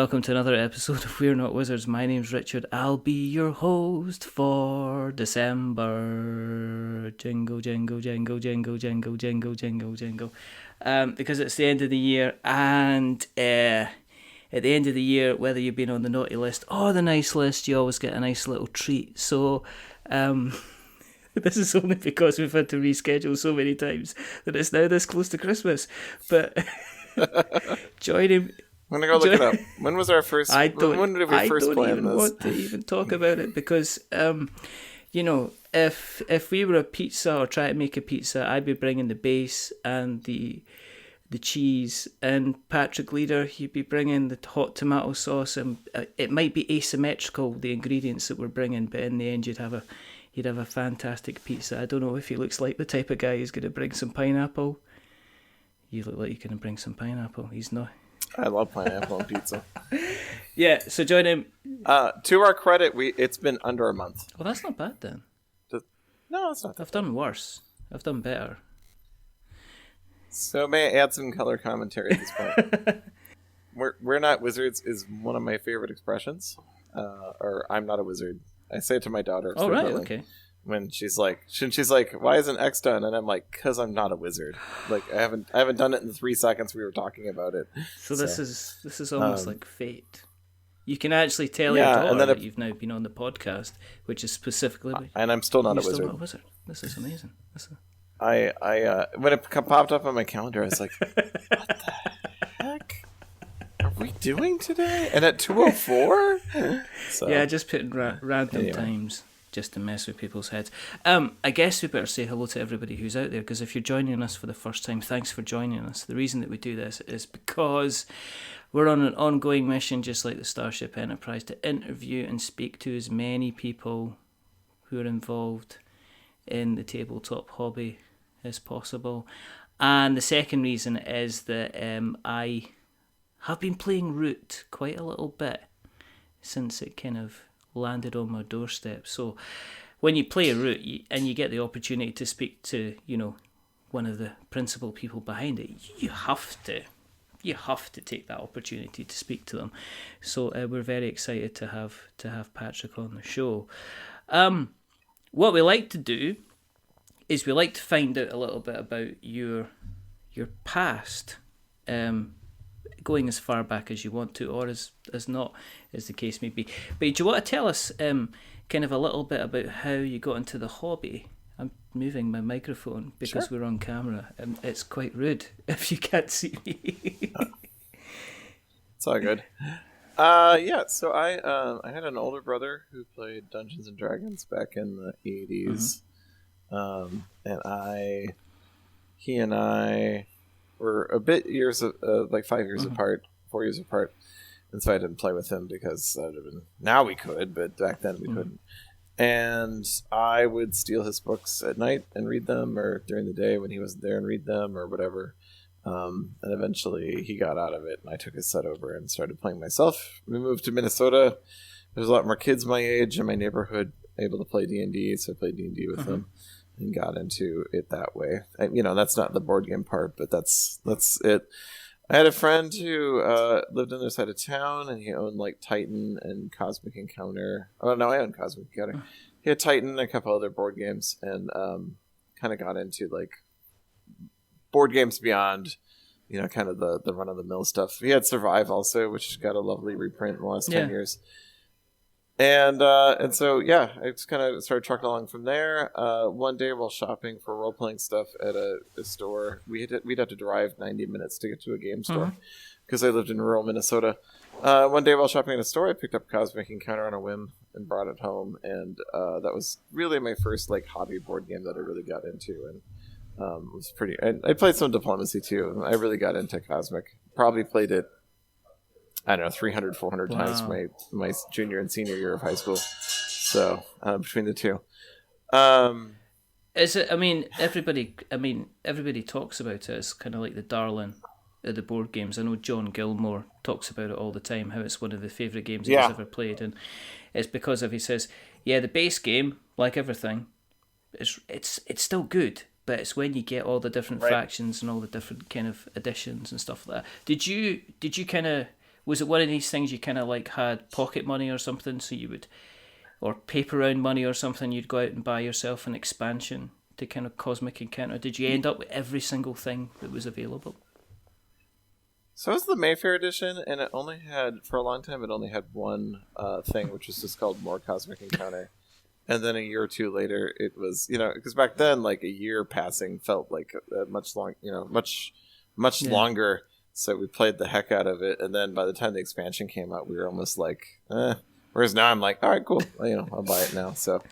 welcome to another episode of We're Not Wizards. My name's Richard. I'll be your host for December. Jingle, jingle, jingle, jingle, jingle, jingle, jingle, jingle. Because it's the end of the year, and at the end of the year, whether you've been on the naughty list or the nice list, you always get a nice little treat. So, this is only because we've had to reschedule so many times that it's now this close to Christmas. But joining... I'm going to go look it up. When was our first... when did we first plan even this? Want to even talk about it because, if we were a pizza or try to make a pizza, I'd be bringing the base and the cheese, and Patrick Leader, he'd be bringing the hot tomato sauce, and it might be asymmetrical, the ingredients that we're bringing, but in the end you'd have a fantastic pizza. I don't know if he looks like the type of guy who's going to bring some pineapple. You look like you're going to bring some pineapple. He's not. I love pineapple on pizza. Yeah, so join him. To our credit, it's been under a month. Well, that's not bad then. No, it's not. I've done worse. I've done better. So may I add some color commentary at this point? We're not wizards is one of my favorite expressions. Or I'm not a wizard. I say it to my daughter. Oh, right, okay. When she's like, why isn't X done? And I'm like, because I'm not a wizard. Like I haven't done it in the 3 seconds we were talking about it. So this is almost like fate. You can actually tell your daughter that you've now been on the podcast, which is specifically. And I'm still not a wizard. Still not a wizard. This is amazing. I when it popped up on my calendar, I was like, what the heck are we doing today? And at 2:04? So, yeah, just putting random times just to mess with people's heads. I guess we better say hello to everybody who's out there, because if you're joining us for the first time, thanks for joining us. The reason that we do this is because we're on an ongoing mission, just like the Starship Enterprise, to interview and speak to as many people who are involved in the tabletop hobby as possible. And the second reason is that I have been playing Root quite a little bit since it kind of landed on my doorstep. So when you play a Root and you get the opportunity to speak to, one of the principal people behind it, you have to take that opportunity to speak to them. So we're very excited to have Patrick on the show. What we like to do is we like to find out a little bit about your past, going as far back as you want to, or as not, as the case may be. But do you want to tell us kind of a little bit about how you got into the hobby? I'm moving my microphone because we're on camera, and it's quite rude if you can't see me. It's all good. So I had an older brother who played Dungeons and Dragons back in the 80s. And he and I were a bit like 5 years apart, 4 years apart. And so I didn't play with him because now we could, but back then we couldn't. And I would steal his books at night and read them, or during the day when he wasn't there and read them, or whatever. And eventually he got out of it, and I took his set over and started playing myself. We moved to Minnesota. There's a lot more kids my age in my neighborhood able to play D&D, so I played D&D with them and got into it that way. That's not the board game part, but that's it. I had a friend who lived on the other side of town, and he owned like Titan and Cosmic Encounter. Oh no, I owned Cosmic Encounter. He had Titan and a couple other board games, and kind of got into like board games beyond, kind of the run of the mill stuff. He had Survive also, which got a lovely reprint in the last 10 years. And so I just kind of started trucking along from there. One day while shopping for role playing stuff at a store, we'd have to drive 90 minutes to get to a game store because I lived in rural Minnesota. One day while shopping at a store, I picked up Cosmic Encounter on a whim and brought it home, and that was really my first like hobby board game that I really got into, and it was pretty. I played some Diplomacy too. I really got into Cosmic. Probably played it, I don't know, 300, 400 times my junior and senior year of high school. So between the two, is it? Everybody talks about it as kind of like the darling of the board games. I know John Gilmore talks about it all the time, how it's one of the favourite games he's ever played, and it's because he says, the base game, like everything, it's still good. But it's when you get all the different factions and all the different kind of additions and stuff like that. Did you kind of Was it one of these things you kind of like had pocket money or something, so you would, or paper round money or something, you'd go out and buy yourself an expansion to kind of Cosmic Encounter? Did you end up with every single thing that was available? So it was the Mayfair edition, and it only had, for a long time, it only had one thing, which was just called More Cosmic Encounter. And then a year or two later, it was, because back then, like, a year passing felt like a much longer. So we played the heck out of it, and then by the time the expansion came out, we were almost like, eh. Whereas now I'm like, all right, cool, I'll buy it now. So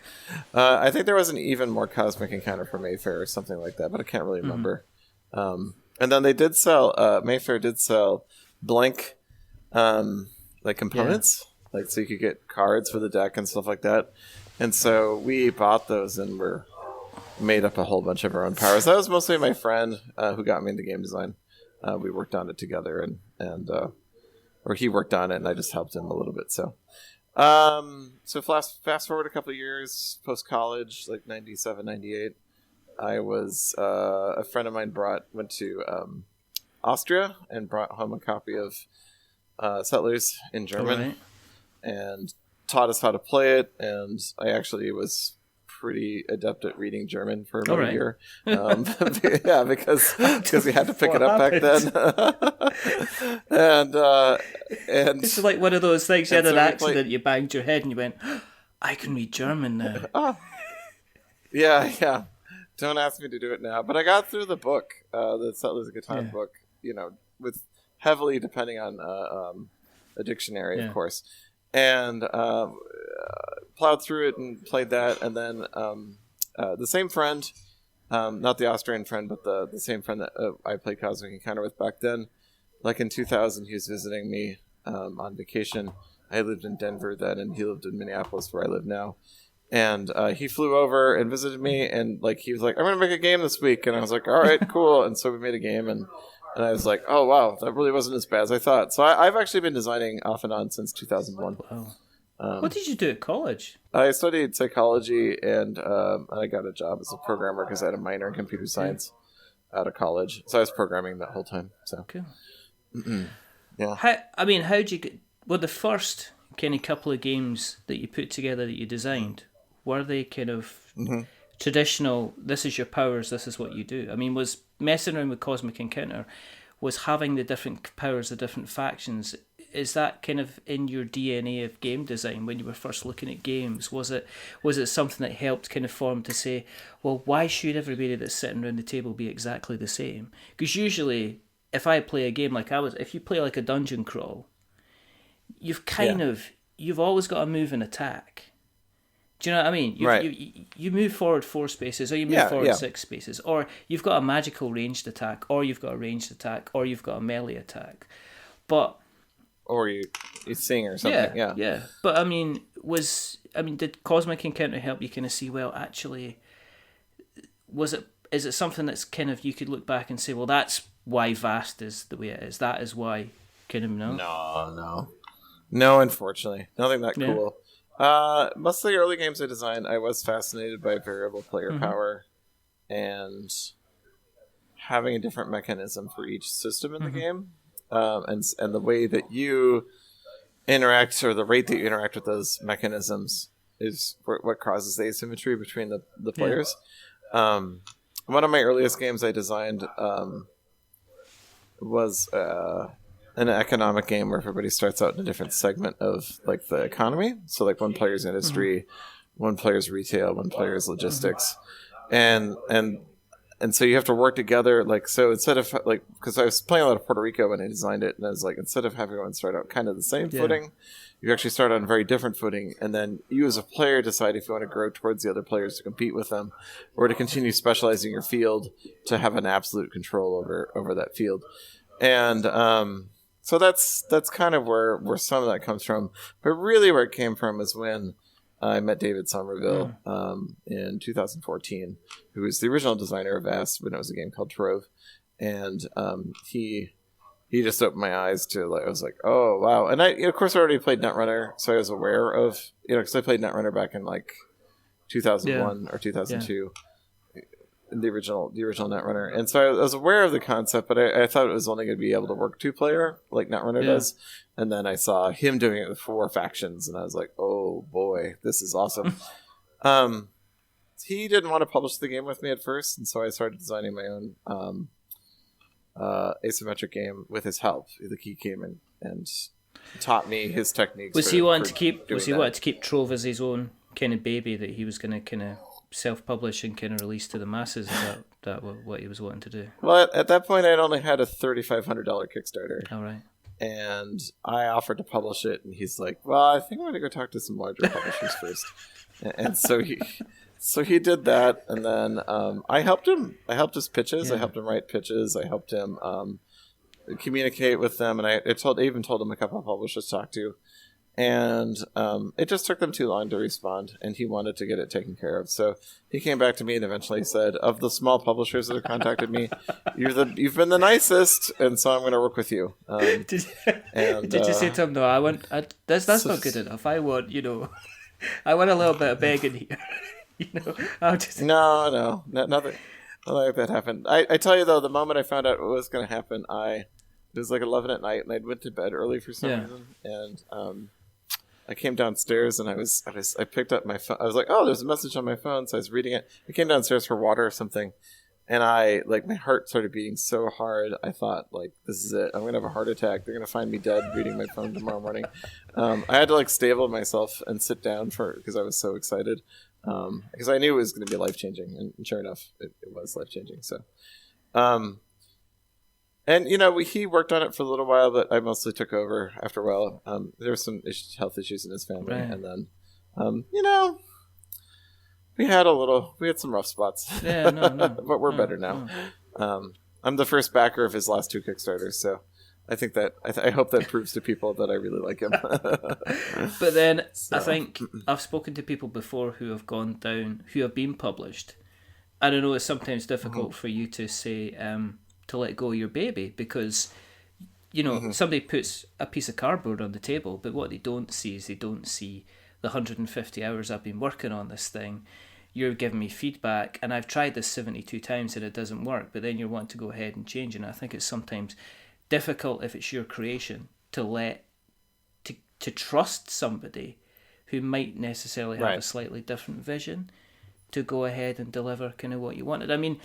I think there was an even More Cosmic Encounter for Mayfair or something like that, but I can't really remember. And then they did sell, Mayfair did sell blank, like components, like so you could get cards for the deck and stuff like that. And so we bought those and made up a whole bunch of our own powers. That was mostly my friend who got me into game design. We worked on it together, or he worked on it, and I just helped him a little bit. So, fast forward a couple of years post college, like 97, 98. I was a friend of mine went to Austria and brought home a copy of Settlers in German, and taught us how to play it. And I actually was pretty adept at reading German for about a year. Yeah, because we had to pick it up back then. and it's like one of those things. You had an accident, you banged your head, and you went, "I can read German now." Yeah. Don't ask me to do it now, but I got through the book, the Settlers of Catan book, with heavily depending on a dictionary, of course, and plowed through it and played that. And then the same friend, not the Austrian friend, but the same friend that I played Cosmic Encounter with back then, like in 2000, he was visiting me on vacation. I lived in Denver then, and he lived in Minneapolis, where I live now. And he flew over and visited me, and like he was like, "I'm gonna make a game this week," and I was like, "All right, cool." And so we made a game, and I was like, "Oh wow, that really wasn't as bad as I thought." So I've actually been designing off and on since 2001. Wow. What did you do at college? I studied psychology, and I got a job as a programmer because I had a minor in computer science out of college. So I was programming that whole time. So cool. Yeah. How did you get? Well, the first kind of couple of games that you put together that you designed, were they kind of traditional, this is your powers, this is what you do? I mean, was messing around with Cosmic Encounter, was having the different powers, the different factions, is that kind of in your DNA of game design when you were first looking at games? Was it something that helped kind of form to say, well, why should everybody that's sitting around the table be exactly the same? Because usually, if I play a game like if you play like a dungeon crawl, you've you've always got to move and attack. Do you know what I mean? You move forward 4 spaces, or you move forward 6 spaces, or you've got a magical ranged attack, or you've got a ranged attack, or you've got a melee attack. Or you sing or something. Yeah. But did Cosmic Encounter help you kind of see, well, actually, is it something that's kind of, you could look back and say, well, that's why Vast is the way it is. That is why kind of No, unfortunately. Nothing that cool. Most of the early games I designed, I was fascinated by variable player power and having a different mechanism for each system in the game. And the way that you interact, or the rate that you interact with those mechanisms, is what causes the asymmetry between the players. One of my earliest games I designed was an economic game where everybody starts out in a different segment of like the economy. So like one player's industry, one player's retail, one player's logistics, and so you have to work together. Like, so instead of like, because I was playing a lot of Puerto Rico when I designed it, and I was like, instead of having everyone start out kind of the same footing, you actually start on a very different footing, and then you as a player decide if you want to grow towards the other players to compete with them, or to continue specializing your field to have an absolute control over that field. And so that's kind of where some of that comes from. But really where it came from is when I met David Somerville in 2014, who was the original designer of Vast when it was a game called Trove. And he just opened my eyes to, like, I was like, oh, wow. And I, of course, I already played Netrunner, so I was aware of, because I played Netrunner back in like 2001 or 2002. the original Netrunner, and so I was aware of the concept, but I thought it was only going to be able to work 2-player like Netrunner does, and then I saw him doing it with 4 factions, and I was like, oh boy, this is awesome. He didn't want to publish the game with me at first, and so I started designing my own asymmetric game with his help. He came in and taught me his techniques. Was he wanting to keep Trove as his own kind of baby that he was going to kind of self-publish and kind of release to the masses? Is that what he was wanting to do? Well, at that point, I'd only had a $3,500 Kickstarter. All right. And I offered to publish it, and he's like, "Well, I think I'm going to go talk to some larger publishers first." And so he did that, and then I helped him. I helped his pitches. I helped him write pitches. I helped him communicate with them, and I even told him a couple of publishers to talk to. And it just took them too long to respond, and he wanted to get it taken care of. So he came back to me and eventually said, "Of the small publishers that have contacted me, you've been the nicest, and so I'm going to work with you." Did you say to him, "No, that's not good enough. I want, I want a little bit of begging here." No, nothing like that happened. I tell you though, the moment I found out what was going to happen, it was like 11 at night, and I went to bed early for some reason, and I came downstairs and I picked up my phone. I was like, oh, there's a message on my phone. So I was reading it. I came downstairs for water or something. And my heart started beating so hard. I thought, this is it. I'm going to have a heart attack. They're going to find me dead reading my phone tomorrow morning. I had to stable myself and sit down because I was so excited. Because I knew it was going to be life-changing. And sure enough, it was life-changing. So, and, he worked on it for a little while, but I mostly took over after a while. There were some health issues in his family. Right. And then, we had some rough spots. Yeah, no. But we're better now. No. I'm the first backer of his last 2 Kickstarters, so I think that, I hope that proves to people that I really like him. But then, I think I've spoken to people before who have gone down, who have been published. And I know it's sometimes difficult for you to say, to let go of your baby, because somebody puts a piece of cardboard on the table, but what they don't see is the 150 hours I've been working on this thing. You're giving me feedback, and I've tried this 72 times and it doesn't work, but then you want to go ahead and change it. And I think it's sometimes difficult, if it's your creation, to trust somebody who might necessarily have a slightly different vision to go ahead and deliver kind of what you wanted. I mean,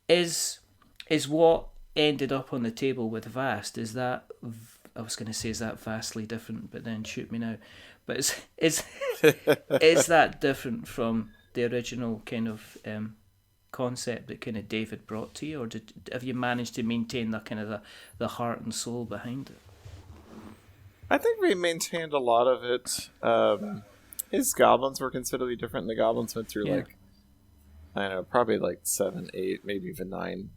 is what ended up on the table with Vast, is that vastly different, but then shoot me now. But is that different from the original kind of concept that kind of David brought to you, or have you managed to maintain the kind of the heart and soul behind it? I think we maintained a lot of it. His goblins were considerably different. The goblins went through I don't know, probably 7, 8, maybe even 9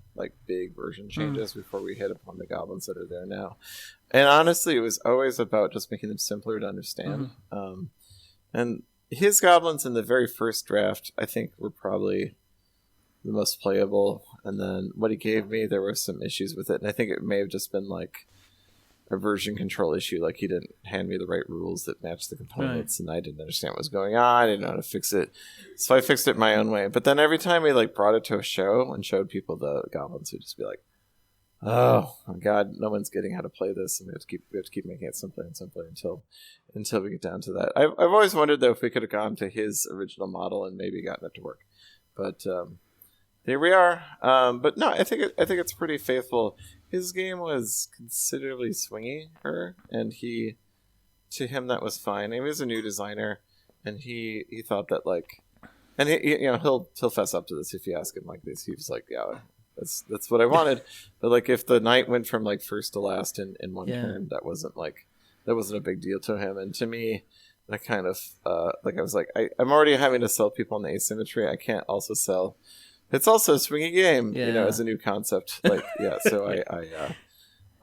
big version changes before we hit upon the goblins that are there now. And honestly, it was always about just making them simpler to understand. And his goblins in the very first draft, I think, were probably the most playable. And then what he gave me, there were some issues with it. And I think it may have just been a version control issue. He didn't hand me the right rules that matched the components, and I didn't understand what was going on. I didn't know how to fix it. So I fixed it my own way. But then every time we brought it to a show and showed people the goblins, would just be like, oh my god, no one's getting how to play this, and we have to keep making it simpler and simpler until we get down to that. I've always wondered though if we could have gone to his original model and maybe gotten it to work. But here we are. But no, I think it's pretty faithful. His game was considerably swingier, and to him that was fine. He was a new designer, and he thought that and he'll fess up to this if you ask him like this. He was like, yeah, that's what I wanted. But if the knight went from first to last in one turn, that wasn't a big deal to him. And to me, that kind of I was like, I'm already having to sell people on the asymmetry. I can't also sell. It's also a swingy game, as a new concept. So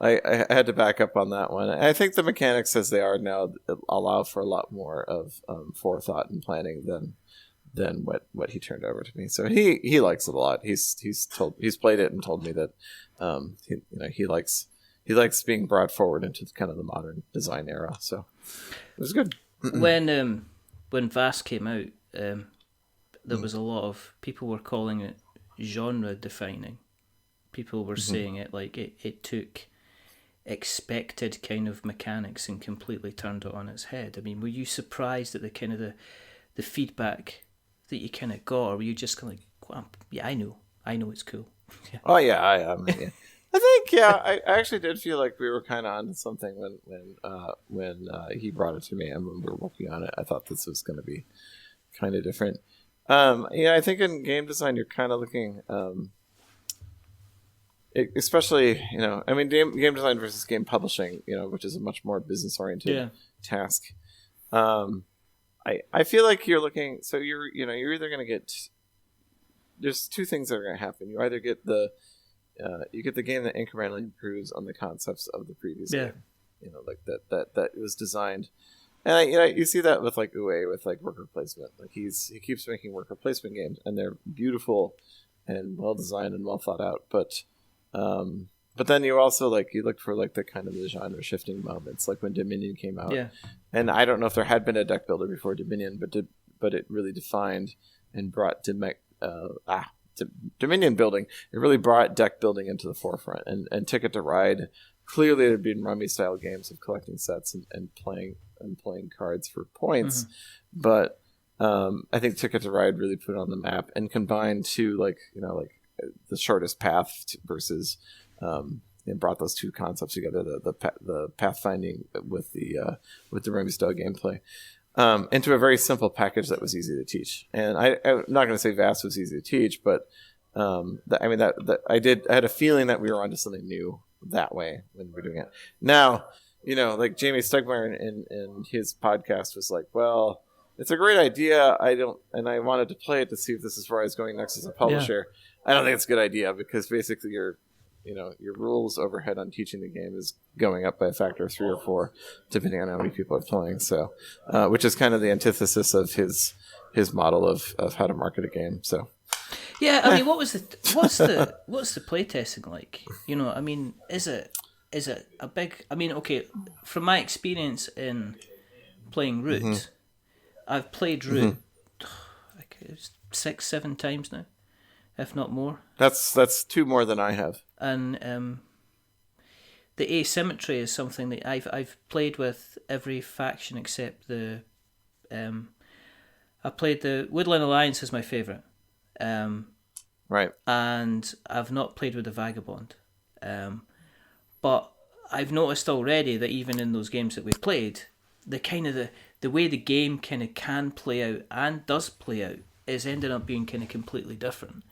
I had to back up on that one. I think the mechanics as they are now allow for a lot more of forethought and planning than what he turned over to me. So he likes it a lot. He's played it and told me that he likes being brought forward into kind of the modern design era. So it was good. When Vast came out, there was a lot of people were calling it genre defining. People were saying it like it took expected kind of mechanics and completely turned it on its head. I mean, were you surprised at the kind of the feedback that you kind of got, or were you just kind of like, well, yeah, I know it's cool. Yeah. Oh yeah, I am. Yeah. I think I actually did feel like we were kind of onto something when he brought it to me and when we were working on it. I thought this was going to be kind of different. I think in game design you're kind of looking, especially game design versus game publishing, which is a much more business oriented task. I feel like you're looking. So you're either going to get. There's two things that are going to happen. You either get you get the game that incrementally improves on the concepts of the previous game, like that was designed, and you see that with like UA with like worker placement. Like he keeps making worker placement games, and they're beautiful and well designed and well thought out. But then you also you look for like the kind of the genre shifting moments, like when Dominion came out. Yeah. And I don't know if there had been a deck builder before Dominion, but it really defined and brought Dominion building. It really brought deck building into the forefront, and Ticket to Ride. Clearly, there had been rummy style games of collecting sets and playing cards for points, but I think Ticket to Ride really put it on the map and combined two the shortest path versus and brought those two concepts together, the pathfinding with the rummy style gameplay. Into a very simple package that was easy to teach. And I'm not going to say Vast was easy to teach, but I had a feeling that we were onto something new that way when we were doing it. Now, like Jamie Stegmeyer in his podcast was like, well, it's a great idea. I wanted to play it to see if this is where I was going next as a publisher. Yeah. I don't think it's a good idea because basically your rules overhead on teaching the game is going up by a factor of 3 or 4, depending on how many people are playing. So, which is kind of the antithesis of his model of how to market a game. So, yeah, I mean, what's the playtesting like? I mean, is it a big? I mean, okay, from my experience in playing Root, I've played Root 6-7 times now, if not more. That's 2 more than I have. And the asymmetry is something that I've played with every faction except the. I played the Woodland Alliance is my favourite. Right. And I've not played with the Vagabond. But I've noticed already that even in those games that we've played, the way the game kind of can play out and does play out is ending up being kind of completely different.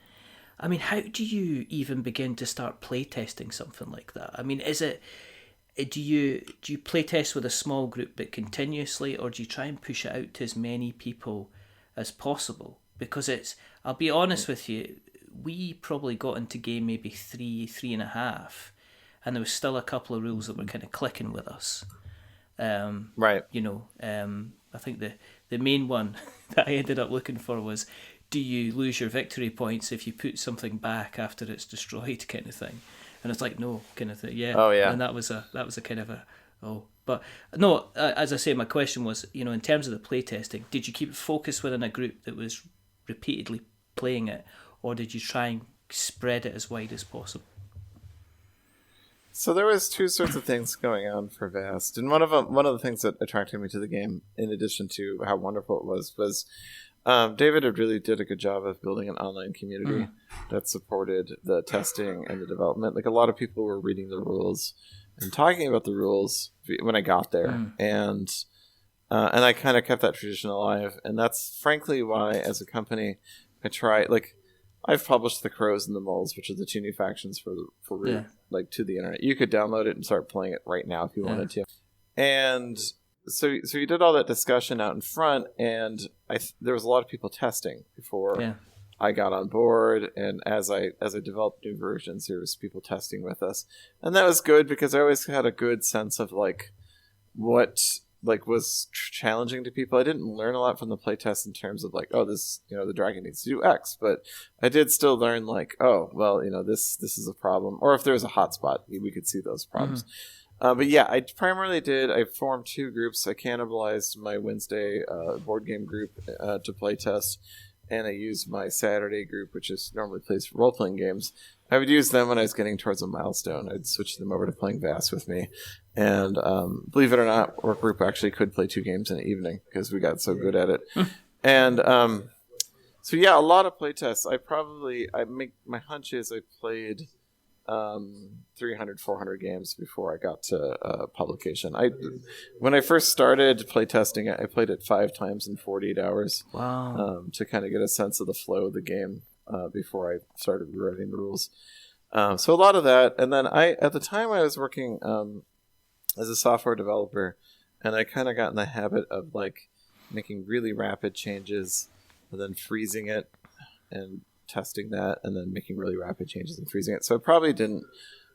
I mean, how do you even begin to start playtesting something like that? I mean, do you playtest with a small group but continuously, or do you try and push it out to as many people as possible? Because I'll be honest with you, we probably got into game maybe 3.5, and there was still a couple of rules that were kind of clicking with us. Right. I think the main one that I ended up looking for was, do you lose your victory points if you put something back after it's destroyed, kind of thing? And it's like, no, kind of thing. Yeah. Oh yeah. And that was a kind of but no. As I say, my question was, in terms of the playtesting, did you keep focus within a group that was repeatedly playing it, or did you try and spread it as wide as possible? So there was 2 sorts of things going on for Vast, and one of the things that attracted me to the game, in addition to how wonderful it was David really did a good job of building an online community that supported the testing and the development. Like, a lot of people were reading the rules and talking about the rules when I got there, and I kind of kept that tradition alive. And that's frankly why, as a company, I try. Like, I've published the Crows and the Moles, which are the 2 new factions for Root, to the internet. You could download it and start playing it right now if you wanted to. And so you did all that discussion out in front, and there was a lot of people testing before I got on board, and as I developed new versions, there was people testing with us, and that was good because I always had a good sense of what was challenging to people. I didn't learn a lot from the playtest in terms of this, the dragon needs to do X, but I did still learn this is a problem, or if there's a hotspot, we could see those problems. But yeah, I formed 2 groups. I cannibalized my Wednesday board game group to play test, and I used my Saturday group, which is normally plays role-playing games. I would use them when I was getting towards a milestone. I'd switch them over to playing Vast with me. And believe it or not, our group actually could play 2 games in an evening because we got so good at it. And so yeah, a lot of playtests. My hunch is I played 300, 400 games before I got to publication. When I first started playtesting, I played it 5 times in 48 hours. Wow. To kind of get a sense of the flow of the game before I started rewriting the rules. So a lot of that. And then at the time I was working as a software developer, and I kind of got in the habit of like making really rapid changes and then freezing it and testing that, and then making really rapid changes and freezing it. So I probably didn't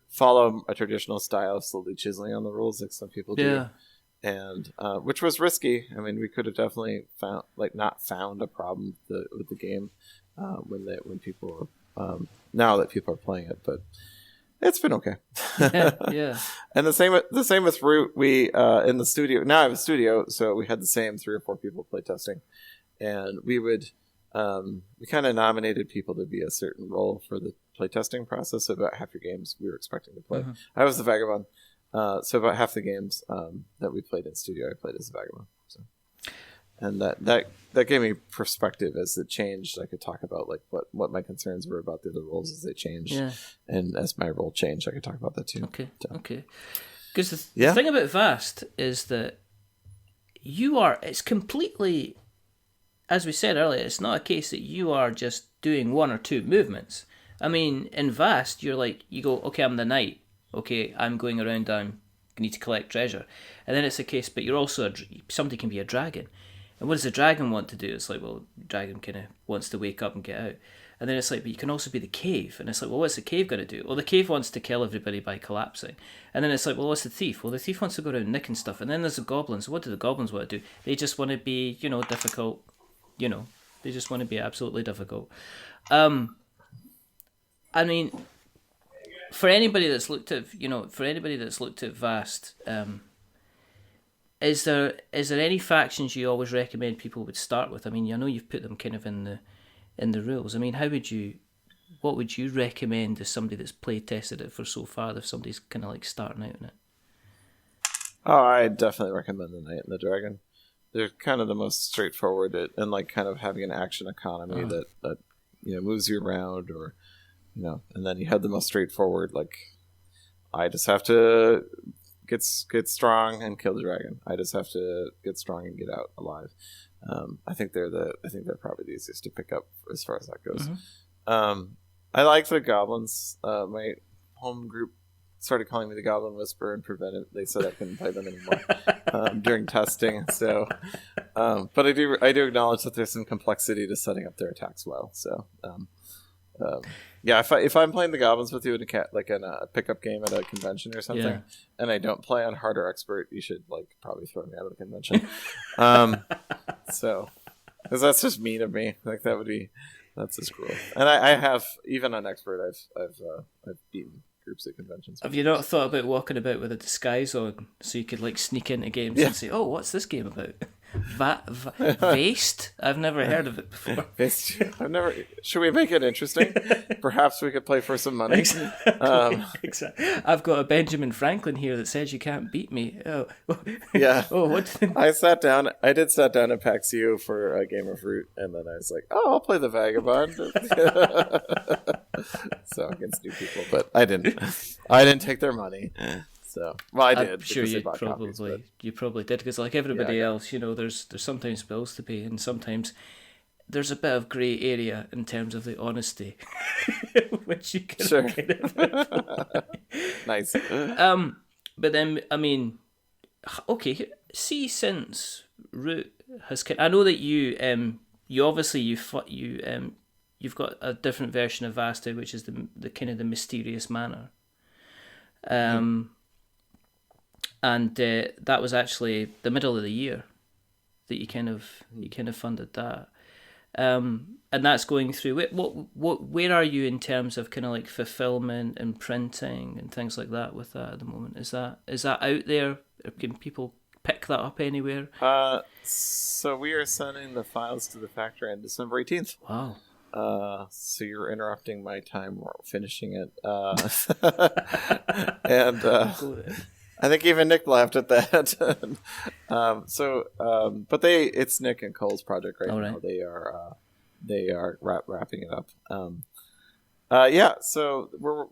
follow a traditional style of slowly chiseling on the rules like some people do. And which was risky. I mean, we could have definitely not found a problem with the game when people were now that people are playing it, but it's been okay. Yeah. And the same with Root. We in the studio now. I have a studio, so we had the same 3 or 4 people play testing, and we would. We kind of nominated people to be a certain role for the playtesting process. So about half your games we were expecting to play. Mm-hmm. I was the vagabond. So about half the games that we played in studio, I played as the vagabond. So, and that gave me perspective as it changed. I could talk about like what my concerns were about the other roles as they changed. Yeah. And as my role changed, I could talk about that too. Okay. So. Okay. Because the thing about Vast is that it's completely, as we said earlier, it's not a case that you are just doing 1 or 2 movements. I mean, in Vast, you're like, you go, okay, I'm the knight. Okay, I'm going around, I need to collect treasure. And then it's a case, but you're also, somebody can be a dragon. And what does the dragon want to do? It's like, well, the dragon kind of wants to wake up and get out. And then it's like, but you can also be the cave. And it's like, well, what's the cave going to do? Well, the cave wants to kill everybody by collapsing. And then it's like, well, what's the thief? Well, the thief wants to go around nicking stuff. And then there's the goblins. What do the goblins want to do? They just want to be, difficult. They just want to be absolutely difficult. I mean, for anybody that's looked at, Vast, is there any factions you always recommend people would start with? I mean, I know you've put them kind of in the rules. I mean, what would you recommend as somebody that's play tested it for so far if somebody's kind of like starting out in it? Oh, I definitely recommend the Knight and the Dragon. They're kind of the most straightforward and like kind of having an action economy that moves you around, or and then you have the most straightforward, like, I just have to get strong and kill the dragon. I just have to get strong and get out alive. I think they're probably the easiest to pick up as far as that goes. Mm-hmm. I like the goblins. My home group started calling me the Goblin Whisperer and they said I couldn't play them anymore during testing. So, but I do acknowledge that there's some complexity to setting up their attacks well. So, yeah, if I'm playing the goblins with you in a pickup game at a convention or something, and I don't play on hard or expert, you should probably throw me out of the convention. So, because that's just mean of me. That's just cruel. And I have, even on expert, I've beaten groups at conventions. Have you not thought about walking about with a disguise on so you could sneak into games and say, "Oh, what's this game about?" Vast? I've never heard of it before. Should we make it interesting? Perhaps we could play for some money. Exactly. I've got a Benjamin Franklin here that says you can't beat me. Oh, yeah. Oh, what? I did sit down at PAX U for a game of Root, and then I was like, "Oh, I'll play the Vagabond." So against new people, but I didn't take their money. So, well, I did. I'm sure you probably did, because like everybody else, there's sometimes bills to pay, and sometimes there's a bit of grey area in terms of the honesty, which you can kind of nice. But then, I mean, okay. See, since Root has, I know that you obviously you've got a different version of Vasta, which is the kind of the mysterious Manor. And that was actually the middle of the year that you kind of funded that, and that's going through. Where are you in terms of kind of like fulfillment and printing and things like that with that at the moment? Is that out there? Can people pick that up anywhere? So we are sending the files to the factory on December 18th. Wow. So you're interrupting my time finishing it. And I think even Nick laughed at that. But it's Nick and Cole's project right now. They are wrapping it up. So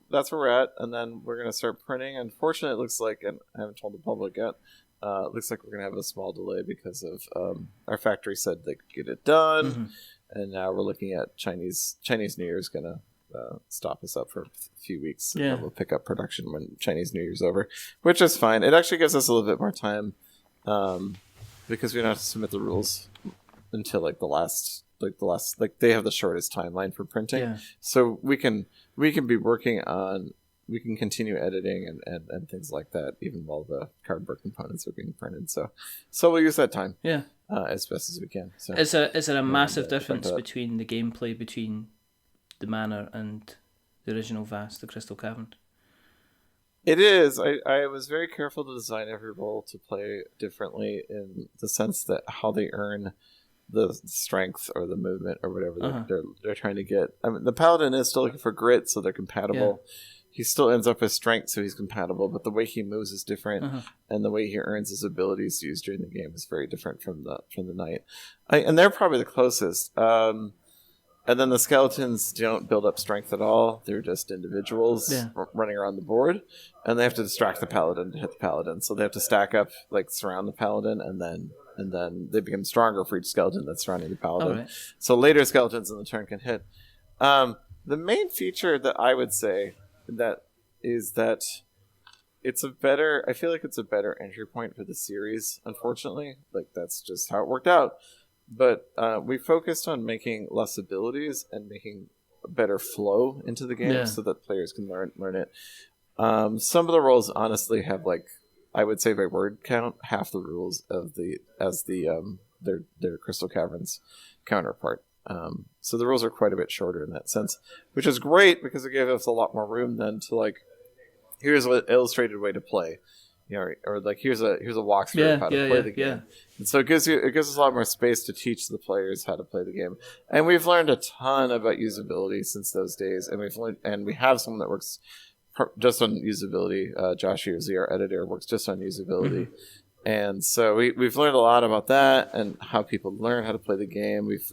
that's where we're at, and then we're gonna start printing. Unfortunately, it looks like, and I haven't told the public yet. It looks like we're gonna have a small delay because of our factory said they could get it done, and now we're looking at Chinese New Year's gonna stop us up for a few weeks. And then we'll pick up production when Chinese New Year's over, which is fine. It actually gives us a little bit more time because we don't have to submit the rules until the last they have the shortest timeline for printing, so we can be working on. We can continue editing and things like that even while the cardboard components are being printed. So we'll use that time as best as we can. So is there a massive difference between the gameplay between the Manor and the original Vast, the Crystal Cavern? It is. I was very careful to design every role to play differently in the sense that how they earn the strength or the movement or whatever they're trying to get. I mean, the Paladin is still looking for grit, so they're compatible. Yeah. He still ends up with strength, so he's compatible, but the way he moves is different, and the way he earns his abilities used during the game is very different from the knight. And they're probably the closest. And then the skeletons don't build up strength at all. They're just individuals running around the board, and they have to distract the paladin to hit the paladin. So they have to stack up, surround the paladin, and then they become stronger for each skeleton that's surrounding the paladin. Right. So later skeletons in the turn can hit. The main feature that I would say that I feel like it's a better entry point for the series, unfortunately. That's just how it worked out. But we focused on making less abilities and making a better flow into the game so that players can learn it. Some of the roles honestly have I would say by word count half the rules of their Crystal Caverns counterpart. So the rules are quite a bit shorter in that sense, which is great because it gave us a lot more room then to here's an illustrated way to play, or here's a walkthrough of how to play the game. Yeah. And so it gives us a lot more space to teach the players how to play the game. And we've learned a ton about usability since those days, and we have someone that works just on usability. Josh Yearsy, our editor, works just on usability. And so we've learned a lot about that and how people learn how to play the game. We've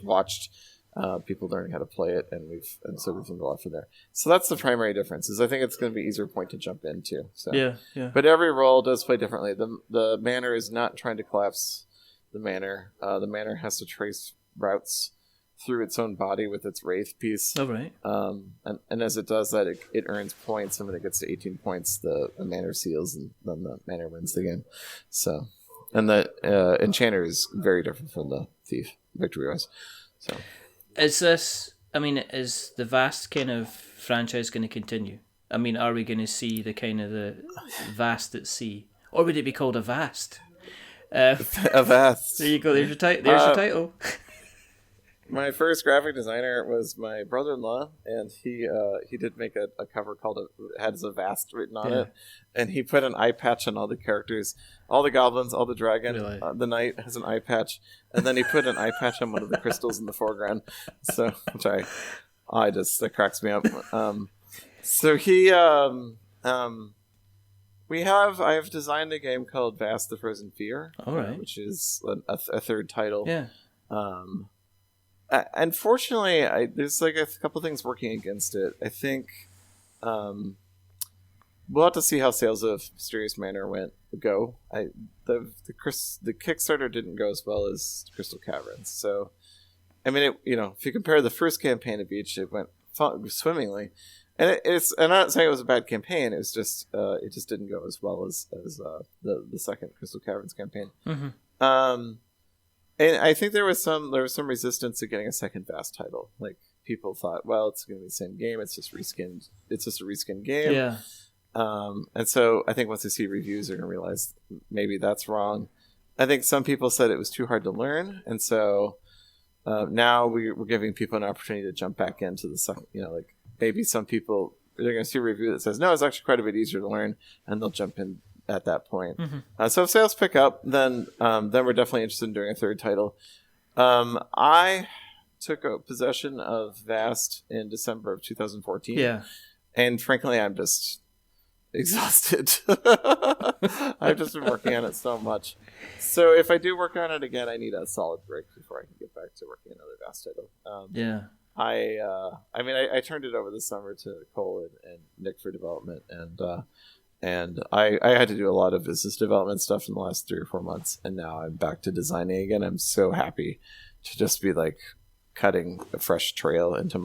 watched people learning how to play it, and so we've learned a lot from there. So that's the primary difference. Is I think it's going to be an easier point to jump into. So yeah. But every role does play differently. The Manor is not trying to collapse the Manor. The Manor has to trace routes through its own body with its wraith piece. Oh, right. And as it does that, it earns points, and when it gets to 18 points, the Manor seals, and then the Manor wins the game. So, and the Enchanter is very different from the Thief, victory-wise. So, is the Vast kind of franchise going to continue? I mean, are we going to see the Vast at sea? Or would it be called a Vast? A Vast. There you go, there's your title. My first graphic designer was my brother-in-law, and he did make a cover it had a Vast written on it, and he put an eye patch on all the characters, all the goblins, all the dragon. Really? The knight has an eye patch, and then he put an eye patch on one of the crystals in the foreground. So, that cracks me up. So he I have designed a game called Vast the Frozen Fear, all right, which is a third title. Yeah. Unfortunately, there's a couple things working against it. I think we'll have to see how sales of Mysterious Manor go. The Kickstarter didn't go as well as Crystal Caverns. So, I mean, if you compare the first campaign of each, it went swimmingly. And and I'm not saying it was a bad campaign. It was just it just didn't go as well as the second Crystal Caverns campaign. Mm-hmm. And I think there was some resistance to getting a second Vast title. People thought, well, it's going to be the same game. It's just reskinned. It's just a reskinned game. Yeah. And so I think once they see reviews, they're going to realize maybe that's wrong. I think some people said it was too hard to learn, and so now we're giving people an opportunity to jump back into the second. Maybe some people they're going to see a review that says no, it's actually quite a bit easier to learn, and they'll jump in at that point. Mm-hmm. So if sales pick up, then we're definitely interested in doing a third title. I took possession of Vast in December of 2014. Yeah. And frankly, I'm just exhausted. I've just been working on it so much. So if I do work on it again, I need a solid break before I can get back to working on another Vast title. Yeah. I turned it over this summer to Cole and Nick for development, and I had to do a lot of business development stuff in the last 3 or 4 months, and now I'm back to designing again. I'm so happy to just be like cutting a fresh trail into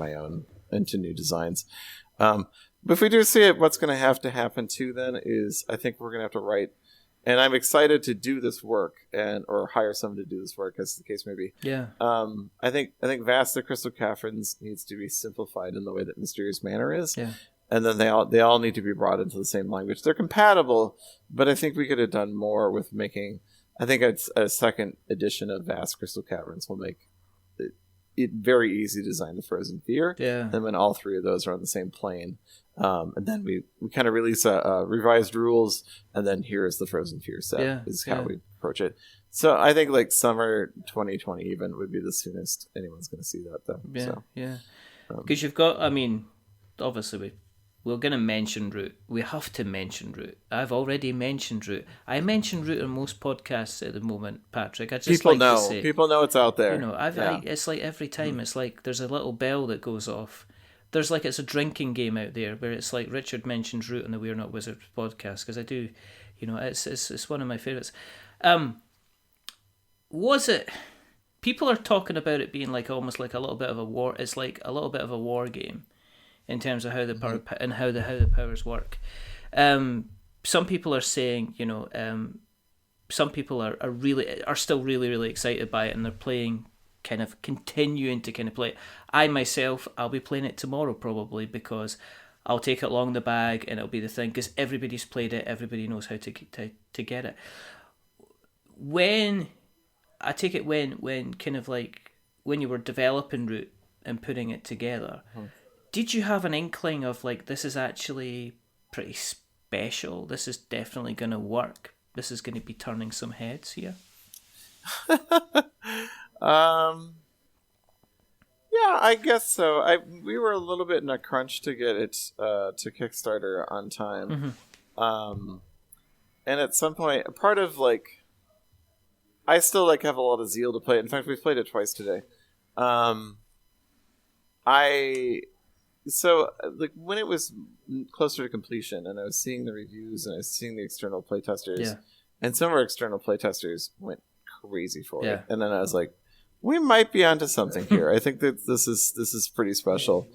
new designs. But if we do see it, what's going to have to happen too then is I think we're going to have to write, and I'm excited to do this work or hire someone to do this work, as the case may be. Yeah. I think Vast the Crystal Caverns needs to be simplified in the way that Mysterious Manor is. Yeah. And then they all need to be brought into the same language. They're compatible, but I think we could have done more with making. I think it's a second edition of Vast Crystal Caverns will make it very easy to design the Frozen Fear. Yeah. And when all 3 of those are on the same plane, and then we kind of release a revised rules, and then here is the Frozen Fear set is how we approach it. So I think like summer 2020 even would be the soonest anyone's going to see that though. Yeah, so, yeah. Because you've got, I mean, obviously we're going to mention Root. We have to mention Root. I've already mentioned Root. I mention Root on most podcasts at the moment, Patrick. I just people know. to say, people know it's out there. You know, it's like every time it's like there's a little bell that goes off. There's like it's a drinking game out there where it's like Richard mentions Root on the We're Not Wizards podcast because I do, you know, it's one of my favorites. Was it? People are talking about it being like almost like a little bit of a war. It's like a little bit of a war game in terms of how the power and how the powers work. Some people are saying, you know, some people are still really excited by it, and they're playing, kind of continuing to kind of play it. I myself, I'll be playing it tomorrow probably because I'll take it along the bag and it'll be the thing because everybody's played it, everybody knows how to get it. When I take it when kind of like when you were developing Root and putting it together. Did you have an inkling of like this is actually pretty special? This is definitely going to work. This is going to be turning some heads here. Yeah, I guess so. We were a little bit in a crunch to get it to Kickstarter on time. And at some point, part of like, I still like have a lot of zeal to play it. In fact, we've played it twice today. So, like, when it was closer to completion and I was seeing the reviews and I was seeing the external playtesters, and some of our external playtesters went crazy for it. And then I was like, we might be onto something here. I think that this is pretty special.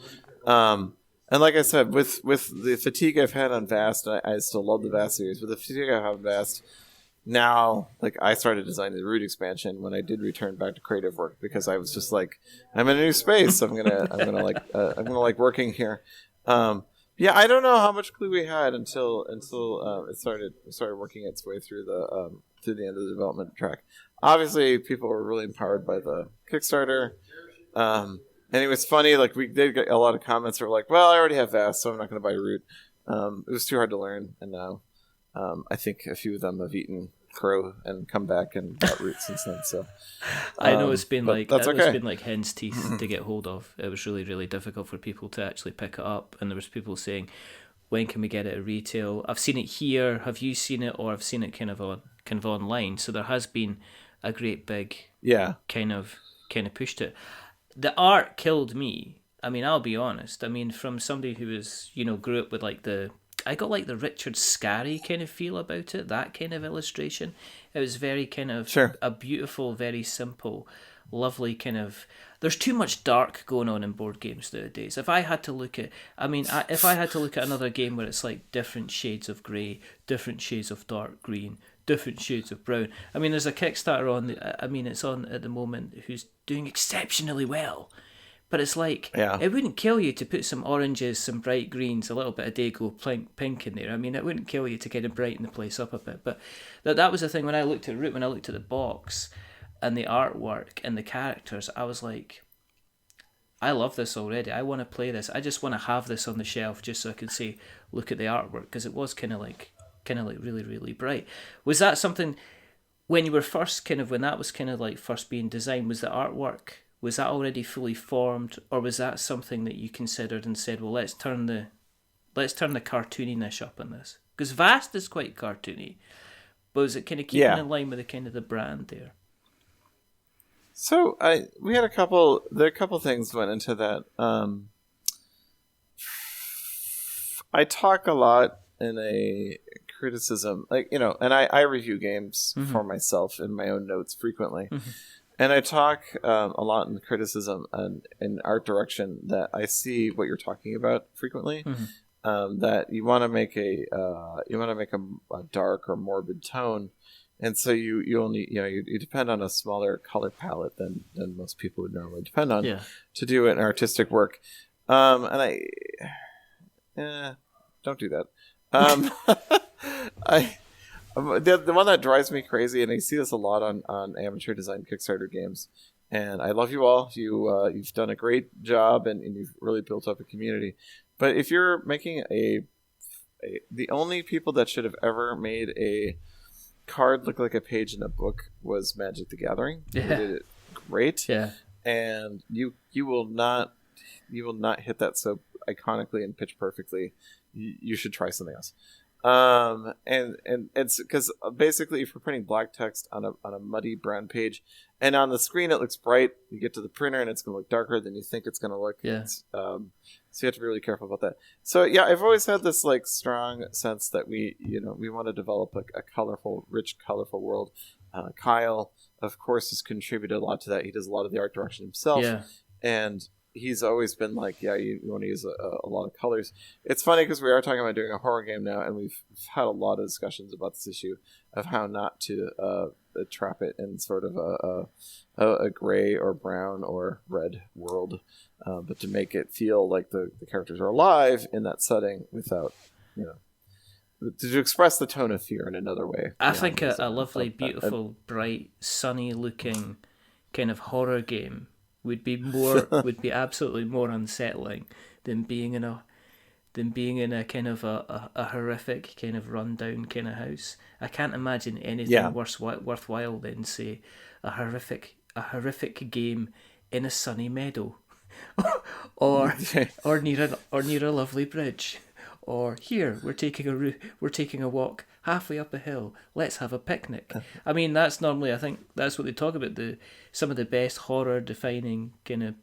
And like I said, with the fatigue I've had on Vast, I still love the Vast series, but the fatigue I have on Vast, now, like, I started designing the Root expansion when I did return back to creative work because I was just like, I'm in a new space. I'm gonna like working here. Yeah, I don't know how much clue we had until it started working its way through the end of the development track. Obviously, people were really empowered by the Kickstarter, and it was funny. Like, we did get a lot of comments that were like, "Well, I already have Vast, so I'm not going to buy Root." It was too hard to learn, and now I think a few of them have eaten crow and come back and bought Root since then. So I know it's been like that's okay. It's been like hen's teeth to get hold of. It was really difficult for people to actually pick it up, and there was people saying, "When can we get it at retail?" I've seen it here. Have you seen it? Or I've seen it kind of online. So there has been a great big kind of push to it. The art killed me. I mean, I'll be honest. I mean, from somebody who was, you know, grew up with like I got like the Richard Scarry kind of feel about it, that kind of illustration. It was very kind of a beautiful, very simple, lovely kind of... There's too much dark going on in board games nowadays. If I had to look at another game where it's like different shades of grey, different shades of dark green, different shades of brown. I mean, there's a Kickstarter it's on at the moment who's doing exceptionally well. But it's like, it wouldn't kill you to put some oranges, some bright greens, a little bit of Dago pink in there. I mean, it wouldn't kill you to kind of brighten the place up a bit. But that was the thing when I looked at Root, when I looked at the box and the artwork and the characters, I was like, I love this already. I want to play this. I just want to have this on the shelf just so I can say, look at the artwork. Because it was kind of kind of like really, really bright. Was that something when you were first when that was kind of like first being designed, was the artwork, was that already fully formed, or was that something that you considered and said, well, let's turn the cartooniness up on this? Because Vast is quite cartoony, but was it kind of keeping in line with the kind of the brand there? So we had a couple things went into that. I talk a lot in a criticism, like, you know, and I review games for myself in my own notes frequently. And I talk a lot in criticism and in art direction that I see what you're talking about frequently. That you want to make a dark or morbid tone. And so you only, you know, you depend on a smaller color palette than most people would normally depend on to do an artistic work. And don't do that. The one that drives me crazy, and I see this a lot on amateur design Kickstarter games. And I love you all. You've done a great job, and you've really built up a community. But if you're making the only people that should have ever made a card look like a page in a book was Magic the Gathering. They did it great. Yeah. And you will not hit that so iconically and pitch perfectly. You should try something else. And it's because basically if you're printing black text on a muddy brown page, and on the screen it looks bright, you get to the printer and it's going to look darker than you think it's going to look. So you have to be really careful about that. So yeah, I've always had this like strong sense that we want to develop a colorful, rich, colorful world. Kyle, of course, has contributed a lot to that. He does a lot of the art direction himself, and he's always been like, you want to use a lot of colors. It's funny because we are talking about doing a horror game now, and we've had a lot of discussions about this issue of how not to trap it in sort of a gray or brown or red world, but to make it feel like the characters are alive in that setting without, to express the tone of fear in another way. I think a lovely, beautiful, bright, sunny-looking kind of horror game would be absolutely more unsettling than being in a kind of a horrific kind of rundown kind of house. I can't imagine anything worthwhile than say a horrific game in a sunny meadow, or near a lovely bridge, or here we're taking a walk halfway up a hill. Let's have a picnic. I mean, that's normally, I think that's what they talk about. Some of the best horror defining kind of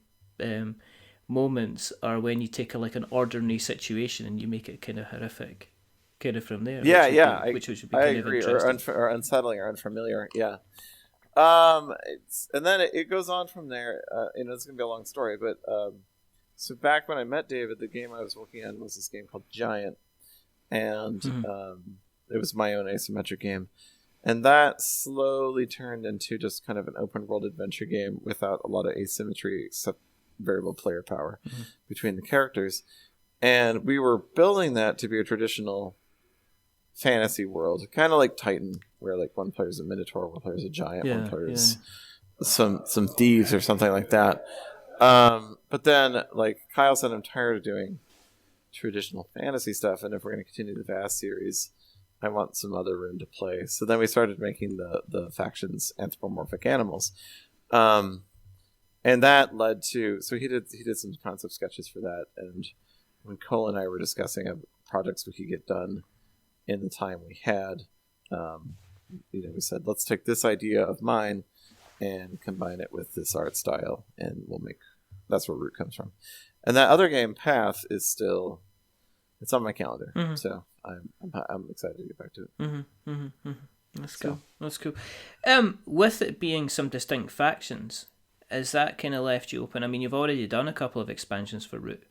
moments are when you take an ordinary situation and you make it kind of horrific, kind of from there. Which would be kind of interesting. Or unsettling or unfamiliar. Yeah. And then it goes on from there. It's gonna be a long story, but so back when I met David, the game I was working on was this game called Giant, and it was my own asymmetric game, and that slowly turned into just kind of an open world adventure game without a lot of asymmetry except variable player power between the characters. And we were building that to be a traditional fantasy world, kind of like Titan, where like one player is a minotaur, one player is a giant, one player is some thieves or something like that. But then like Kyle said, I'm tired of doing traditional fantasy stuff, and if we're going to continue the Vast series, I want some other room to play. So then we started making the factions anthropomorphic animals. And that led to, so he did some concept sketches for that. And when Cole and I were discussing projects we could get done in the time we had, we said, let's take this idea of mine and combine it with this art style, and that's where Root comes from. And that other game, Path, is still, it's on my calendar. So I'm excited to get back to it. That's cool. With it being some distinct factions, has that kind of left you open? I mean, you've already done a couple of expansions for Root.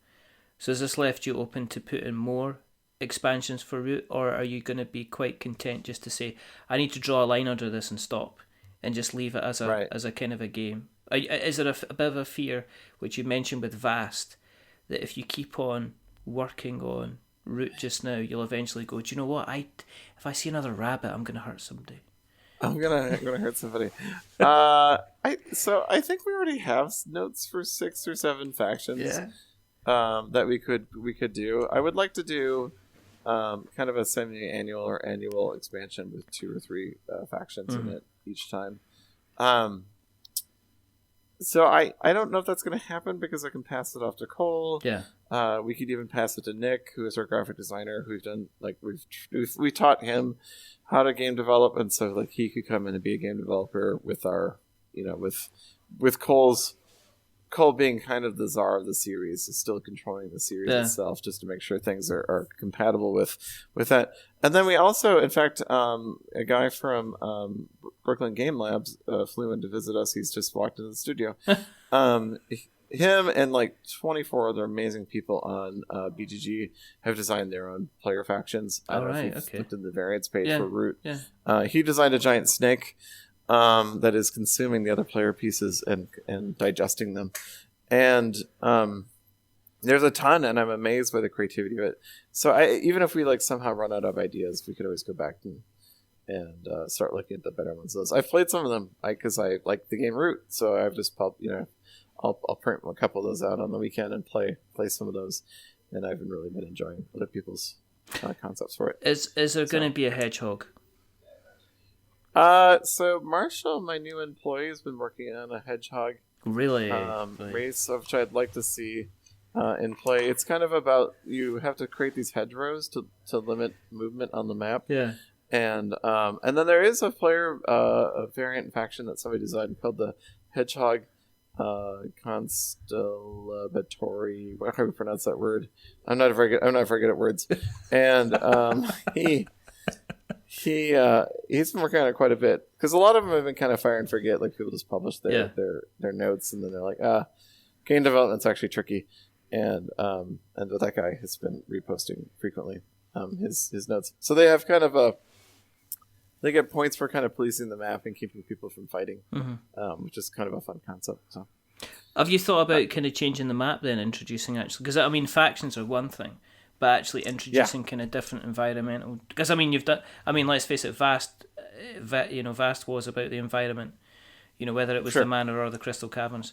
So has this left you open to put in more expansions for Root, or are you going to be quite content just to say, I need to draw a line under this and stop, and just leave it as a kind of a game? Is there a bit of a fear, which you mentioned with Vast, that if you keep on working on Root just now, you'll eventually go, do you know what? If I see another rabbit, I'm going to hurt somebody. I'm gonna hurt somebody. I think we already have notes for 6 or 7 factions. That we could do. I would like to do kind of a semi-annual or annual expansion with 2 or 3 factions in it each time. So I don't know if that's going to happen because I can pass it off to Cole. Yeah. We could even pass it to Nick, who is our graphic designer, who've done we taught him how to game develop, and so like he could come in and be a game developer with our with Cole being kind of the czar of the series, is still controlling the series itself, just to make sure things are compatible with that. And then we also, in fact, a guy from Brooklyn Game Labs flew in to visit us. He's just walked into the studio. Him and like 24 other amazing people on BGG have designed their own player factions. I don't know if you've looked at the variants page for Root. Yeah. He designed a giant snake that is consuming the other player pieces and digesting them. And there's a ton, and I'm amazed by the creativity of it. So even if we like somehow run out of ideas, we could always go back and start looking at the better ones. I've played some of them because I like the game Root, so I've just I'll print a couple of those out on the weekend and play some of those, and I've really been enjoying other people's concepts for it. Is there going to be a hedgehog? So Marshall, my new employee, has been working on a hedgehog race, which I'd like to see in play. It's kind of about, you have to create these hedgerows to limit movement on the map. Yeah. And then there is a player, a variant faction that somebody designed called the Hedgehog Constellatory. How do you pronounce that word? I'm not very good at words. And he's been working on it quite a bit, because a lot of them have been kind of fire and forget. Like, people just publish their notes, and then they're like, game development's actually tricky. And with that guy has been reposting frequently his notes. So they have kind of they get points for kind of policing the map and keeping people from fighting, which is kind of a fun concept. So, have you thought about kind of changing the map then, introducing because I mean factions are one thing, but actually introducing kind of different environmental, because I mean let's face it, Vast was about the environment, whether it was the Manor or the Crystal Caverns.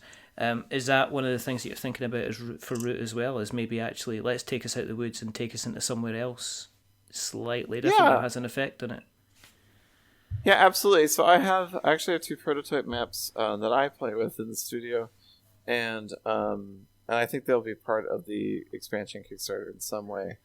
Is that one of the things that you're thinking about for Root as well, is maybe actually let's take us out of the woods and take us into somewhere else slightly different that has an effect on it? Yeah, absolutely. So I have 2 prototype maps that I play with in the studio, and I think they'll be part of the expansion Kickstarter in some way.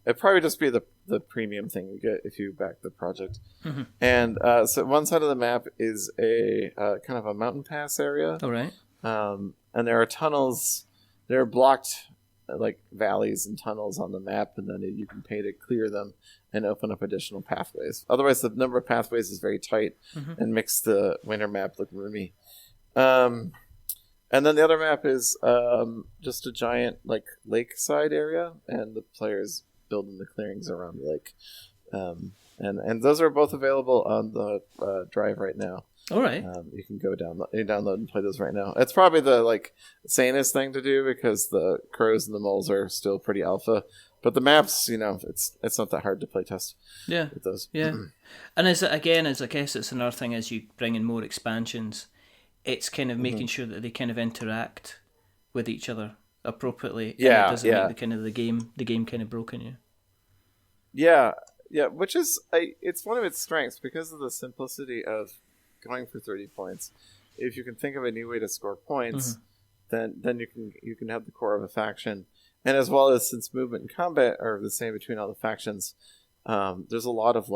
It'd probably just be the premium thing you get if you back the project. Mm-hmm. And so one side of the map is a kind of a mountain pass area. All right. And there are tunnels. There are blocked like valleys and tunnels on the map, and then you can pay to clear them and open up additional pathways. Otherwise, the number of pathways is very tight and makes the winter map look roomy. And then the other map is just a giant like lakeside area, and the players building the clearings around the lake. And those are both available on the drive right now. All right. You can go download and play those right now. It's probably the sanest thing to do, because the crows and the moles are still pretty alpha. But the maps, it's not that hard to play test. Yeah. With those. Yeah. And as I guess it's another thing, as you bring in more expansions, it's kind of making sure that they kind of interact with each other appropriately. Yeah. And it doesn't make the game kind of broken. Yeah. Yeah. Which is it's one of its strengths, because of the simplicity of going for 30 points. If you can think of a new way to score points, then you can have the core of a faction. And as well as, since movement and combat are the same between all the factions, there's a lot of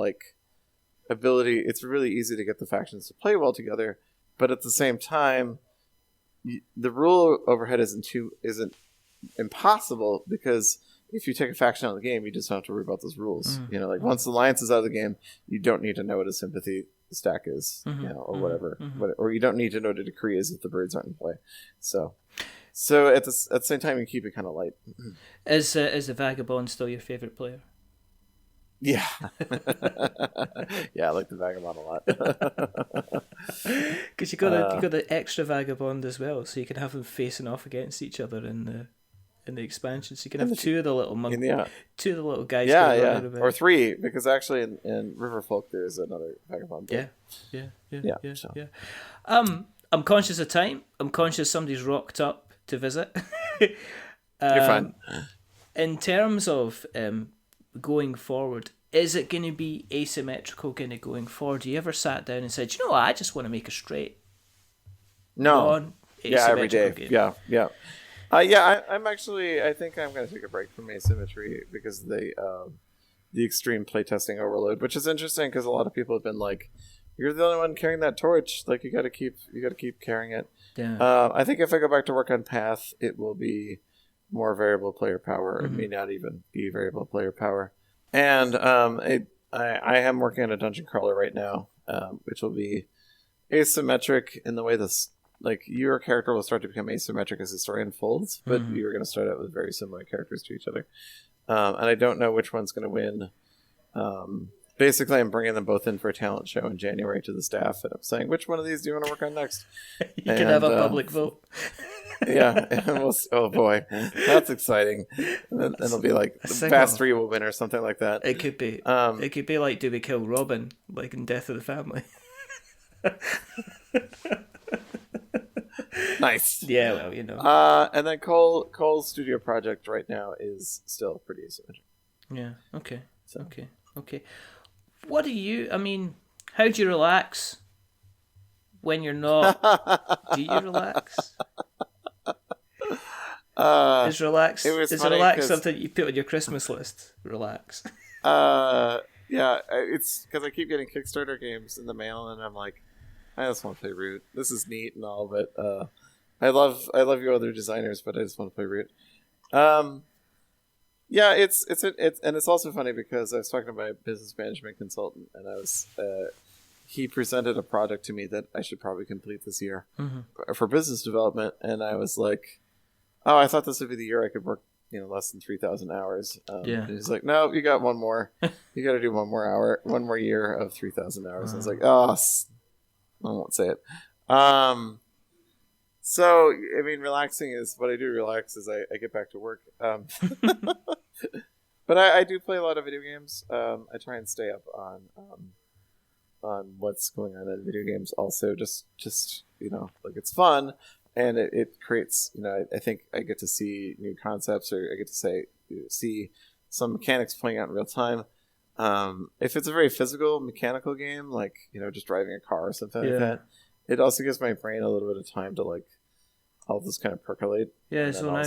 ability. It's really easy to get the factions to play well together, but at the same time, the rule overhead isn't impossible, because if you take a faction out of the game, you just don't have to worry about those rules. Once the alliance is out of the game, you don't need to know what a sympathy stack is, or whatever, or you don't need to know what a decree is if the birds aren't in play. So at the same time, you keep it kind of light. Is the Vagabond still your favorite player? Yeah. Yeah, I like the Vagabond a lot. Because you got the extra Vagabond as well, so you can have them facing off against each other in the expansion. So you can have two of the little two of the little guys. Yeah, or 3, because actually in Riverfolk there's another Vagabond. Yeah. I'm conscious of time. I'm conscious somebody's rocked up to visit. You're fine. In terms of going forward, is it going to be asymmetrical kind of going forward? You ever sat down and said, you know what, I just want to make a straight No. Yeah, every day. game? Yeah. I'm actually. I think I'm going to take a break from asymmetry because of the extreme playtesting overload, which is interesting because a lot of people have been like, "You're the only one carrying that torch. Like, you got to keep carrying it." Yeah. I think if I go back to work on Path, it will be more variable player power. It may not even be variable player power. And I am working on a dungeon crawler right now, which will be asymmetric in the way this. Like, your character will start to become asymmetric as the story unfolds, but you're going to start out with very similar characters to each other. And I don't know which one's going to win. Basically, I'm bringing them both in for a talent show in January to the staff, and I'm saying, which one of these do you want to work on next? You can have a public vote. Yeah. And oh, boy. That's exciting. And it'll be like, the Fast 3 will win or something like that. It could be. It could be like, do we kill Robin, like in Death of the Family? Nice. Yeah, well, you know. And then Cole's studio project right now is still pretty asymmetric. Yeah. Okay. So. Okay. What do you? I mean, how do you relax when you're not? Do you relax? Is relax? Is relax something you put on your Christmas list? Relax. Yeah. It's because I keep getting Kickstarter games in the mail, and I'm like, I just want to play Root. This is neat and all, but I love your other designers, but I just want to play Root. Yeah, it's and it's also funny because I was talking to my business management consultant, and he presented a project to me that I should probably complete this year for business development, and I was like, oh, I thought this would be the year I could work, less than 3,000 hours. And he's like, no, you got one more. You got to do one more year of 3,000 hours. And I was like, oh. I won't say it. So, I mean, relaxing is what I do. Relax is I get back to work. But I do play a lot of video games. I try and stay up on what's going on in video games. Also, just like, it's fun, and it creates. I think I get to see new concepts, or I get to see some mechanics playing out in real time. If it's a very physical, mechanical game, like, just driving a car or something like that, it also gives my brain a little bit of time to, like, all this kind of percolate. Yeah, and so I'll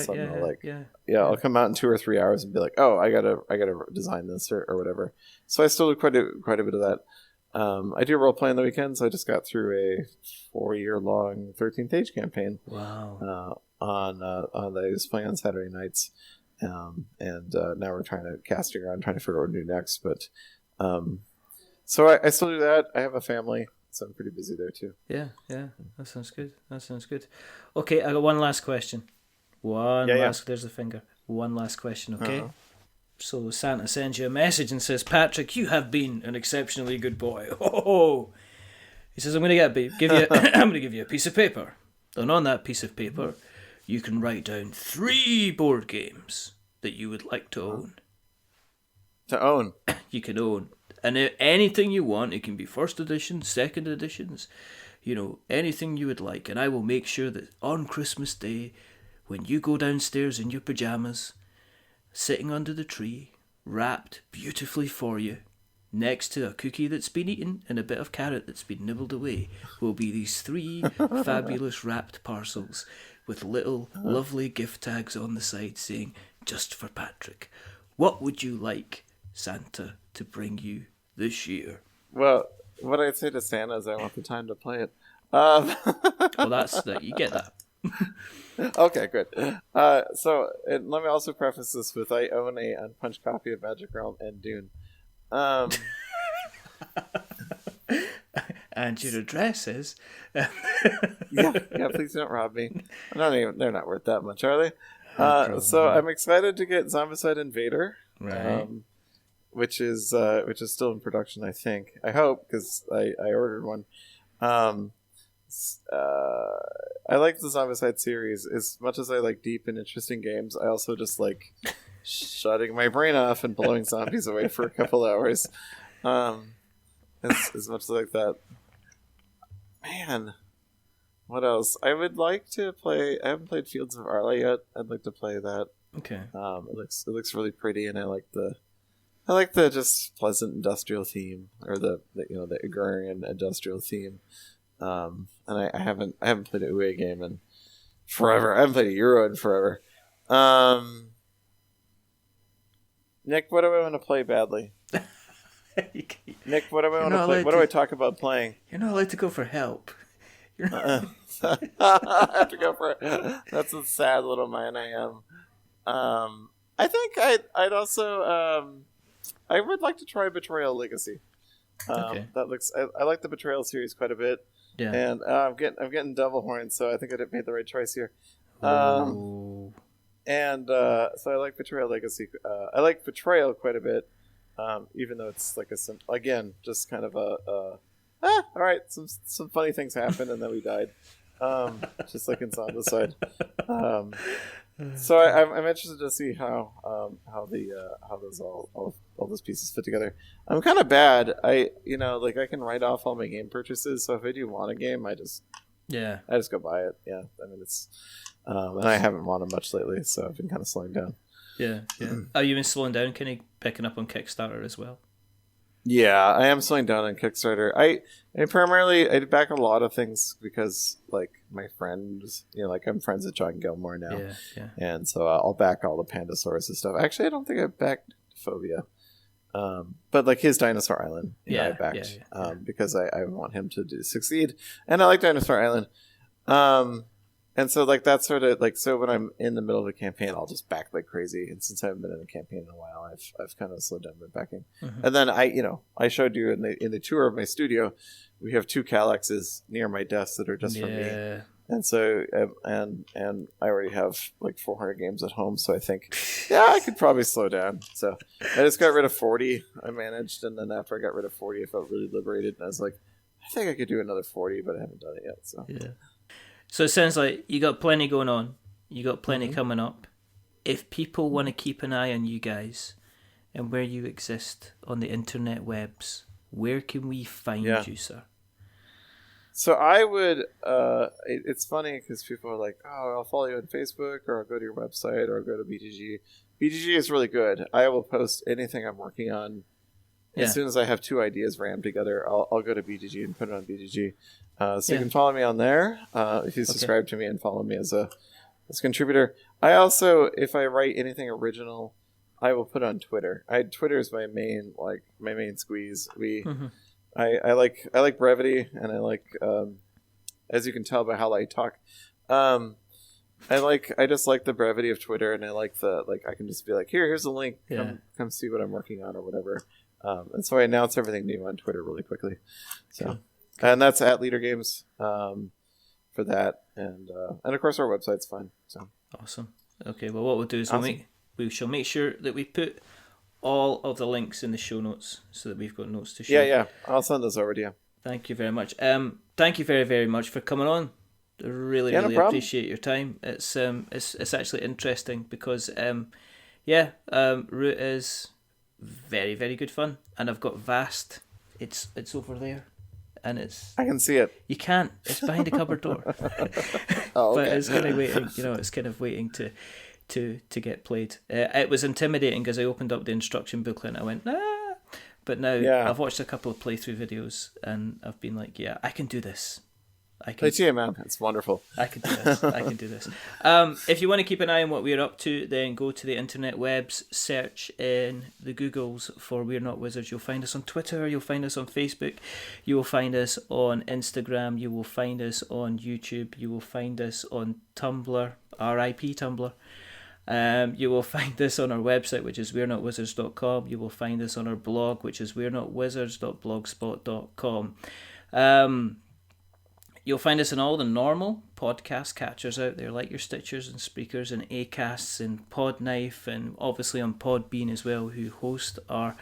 come out in 2 or 3 hours and be like, oh, I gotta design this or whatever. So I still do quite a bit of that. I do role play on the weekends. I just got through a 4-year-long 13th Age campaign. Wow. On that I was playing on Saturday nights. And now we're casting around, trying to figure out what to do next. But so I still do that. I have a family, so I'm pretty busy there too. Yeah, that sounds good. Okay, I got one last question. There's the finger. One last question, okay? Uh-huh. So Santa sends you a message and says, Patrick, you have been an exceptionally good boy. Oh, he says, I'm going to give you a piece of paper, and on that piece of paper, you can write down 3 board games that you would like to own. To own? You can own. And anything you want. It can be first editions, second editions, anything you would like. And I will make sure that on Christmas Day, when you go downstairs in your pajamas, sitting under the tree, wrapped beautifully for you, next to a cookie that's been eaten and a bit of carrot that's been nibbled away, will be these 3 fabulous wrapped parcels with little lovely gift tags on the side saying, just for Patrick. What would you like Santa to bring you this year? Well, what I'd say to Santa is I want the time to play it. Well, that's that. You get that. Okay, good. So let me also preface this with I own a unpunched copy of Magic Realm and Dune. And your address is... yeah, please don't rob me. They're not worth that much, are they? So I'm excited to get Zombicide Invader, right? Which is still in production, I think. I hope, because I ordered one. I like the Zombicide series as much as I like deep and interesting games. I also just like shutting my brain off and blowing zombies away for a couple hours. As much as I like that. Man, what else? I would like to play. I haven't played Fields of Arla yet. I'd like to play that. Okay. It looks really pretty, and I like the I like the just pleasant industrial theme, or the the agrarian industrial theme. And I haven't played a UA game in forever. I haven't played a Euro in forever. Nick, what do I want to play badly? Nick, what do I want to play? What do I talk about playing? You're not allowed to go for help. I have to go for it. That's a sad little man I am. I think I'd also I would like to try Betrayal Legacy. Okay. That looks. I like the Betrayal series quite a bit. Yeah. And I'm getting Devil Horn, so I think I made the right choice here. And so I like Betrayal Legacy. I like Betrayal quite a bit, even though it's like again just kind of all right, some funny things happened and then we died, just like in Zombicide. So I'm interested to see how those all those pieces fit together. I'm kind of bad. I can write off all my game purchases. So if I do want a game, I just go buy it. Yeah, I mean it's. And I haven't wanted much lately, so I've been kind of slowing down. Yeah. Are you been slowing down? Kind of picking up on Kickstarter as well? Yeah, I am slowing down on Kickstarter. I primarily I back a lot of things because like my friends, I'm friends with John Gilmore now, and so I'll back all the Pandasaurus and stuff. Actually, I don't think I backed Phobia, but like his Dinosaur Island, I backed because I want him to succeed, and I like Dinosaur Island. And so, like, that's sort of, like, so when I'm in the middle of a campaign, I'll just back like crazy. And since I haven't been in a campaign in a while, I've kind of slowed down my backing. Mm-hmm. And then I showed you in the tour of my studio, we have 2 Calexes near my desk that are just for me. And so, and I already have like 400 games at home. So I think, I could probably slow down. So I just got rid of 40. I managed. And then after I got rid of 40, I felt really liberated. And I was like, I think I could do another 40, but I haven't done it yet. So, So it sounds like you got plenty going on. You got plenty coming up. If people want to keep an eye on you guys and where you exist on the internet webs, where can we find you, sir? So I would, it's funny because people are like, oh, I'll follow you on Facebook, or I'll go to your website, or I'll go to BGG. BGG is really good. I will post anything I'm working on. As soon as I have 2 ideas rammed together, I'll go to BGG and put it on BGG. So you can follow me on there if you subscribe to me and follow me as a contributor. I also, if I write anything original, I will put it on Twitter. Twitter is my main squeeze. I like brevity, and I like as you can tell by how I talk. I just like the brevity of Twitter, and I like I can just be like, here's the link, come see what I'm working on or whatever. And so I announce everything new on Twitter really quickly. So. Cool. And that's at Leader Games for that, and of course our website's fine. So awesome. Okay, well, what we'll do is we shall make sure that we put all of the links in the show notes so that we've got notes to share. Yeah, I'll send those over to you. Thank you very much. Thank you very, very much for coming on. I really appreciate your time. It's actually interesting because Root is very, very good fun, and I've got Vast. It's over there. And I can see it. You can't. It's behind a cupboard door. Oh, okay. But it's kind of waiting. It's kind of waiting to get played. It was intimidating because I opened up the instruction booklet and I went, ah. But now I've watched a couple of playthrough videos and I've been like, I can do this. Play to you, man. It's wonderful. I can do this. If you want to keep an eye on what we're up to, then go to the internet webs, search in the Googles for We're Not Wizards. You'll find us on Twitter, you'll find us on Facebook, you will find us on Instagram, you will find us on YouTube, you will find us on Tumblr, RIP Tumblr. You will find us on our website, which is we'renotwizards.com. You will find us on our blog, which is we'renotwizards.blogspot.com. You'll find us in all the normal podcast catchers out there, like your Stitchers and Spreakers and Acasts and Podknife, and obviously on Podbean as well, who host our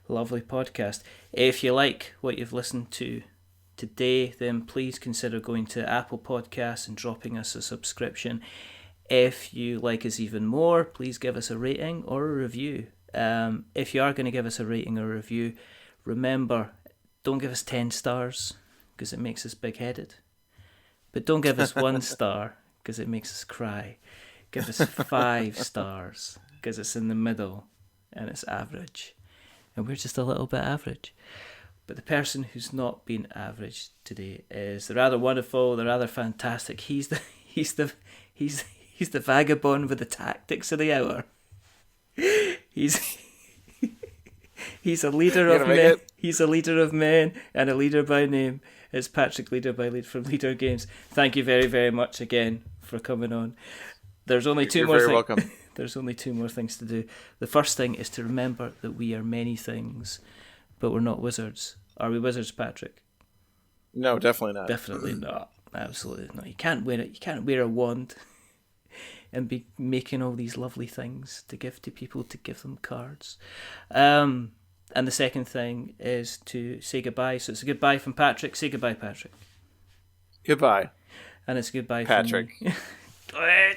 lovely podcast. If you like what you've listened to today, then please consider going to Apple Podcasts and dropping us a subscription. If you like us even more, please give us a rating or a review. If you are going to give us a rating or a review, remember, don't give us 10 stars because it makes us big-headed. But don't give us 1 star because it makes us cry. Give us 5 stars because it's in the middle and it's average. and we're just a little bit average. But the person who's not been average today is the rather wonderful, the rather fantastic. He's the vagabond with the tactics of the hour. He's a leader of men. He's a leader of men and a leader by name. It's Patrick from Leader Games. Thank you very, very much again for coming on. There's only two more things. You're very welcome. There's only two more things to do. The first thing is to remember that we are many things, but we're not wizards. Are we wizards, Patrick? No, definitely not. Definitely not. Absolutely not. You can't wear it. You can't wear a wand and be making all these lovely things to give to people, to give them cards. And the second thing is to say goodbye. So it's a goodbye from Patrick. Say goodbye, Patrick. Goodbye. And it's goodbye Patrick. From me.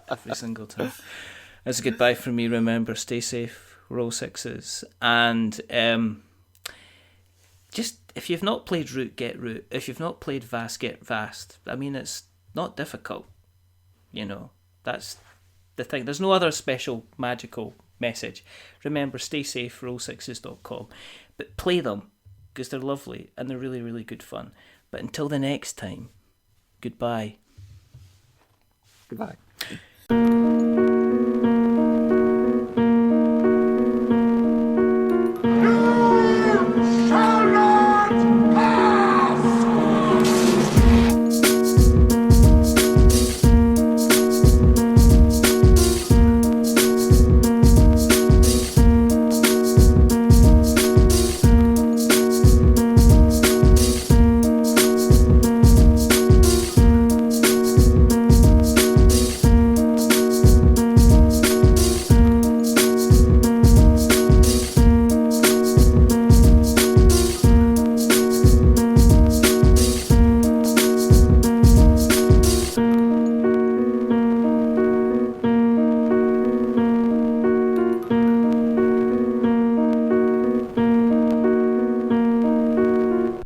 Every single time. It's a goodbye from me. Remember, stay safe, roll sixes, and just if you've not played Root, get Root. If you've not played Vast, get Vast. I mean, it's not difficult. That's the thing. There's no other special magical message. Remember, stay safe, roll6s.com. But play them, because they're lovely and they're really, really good fun. But until the next time, goodbye. Goodbye.